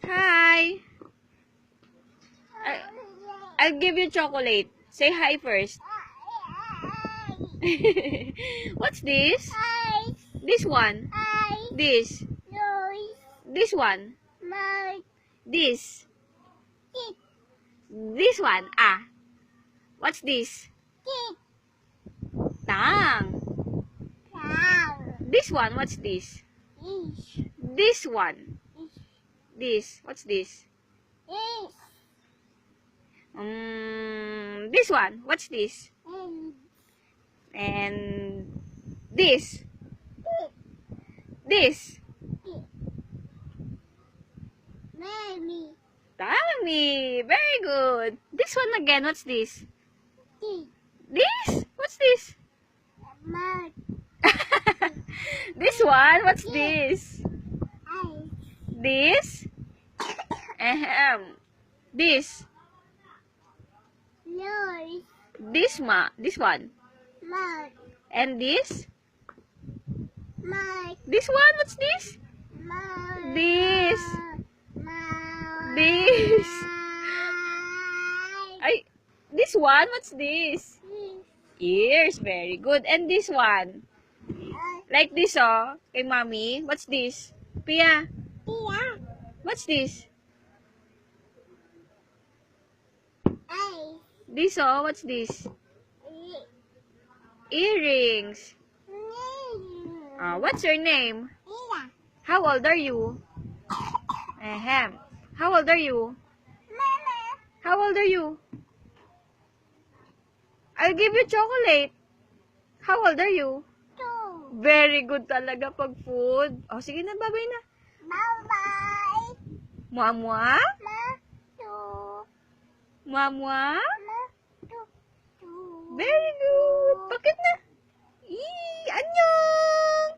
Hi. Hi. I'll give you chocolate. Say hi first. What's this? This one. This. This one. This. This one. Ah. What's this? Tang. This one. What's this? This one. This. What's this? This one. What's this? And this. This. Tummy. Very good. This one again. What's this? This? What's this? This one? What's this? This? This? This one? And this? This one? What's this? This? This? This one? What's this? Ears. Very good. And this one? Like this, oh. Kay mommy. What's this? Pia. What's this? This, oh. What's this? Earrings. What's your name? How old are you? How old are you? How old are you? I'll give you chocolate. How old are you? Very good talaga pag food. Oh, sige na, bye-bye na. Mua-mua? Mua-mua? Very good. Bakit na? Annyeong!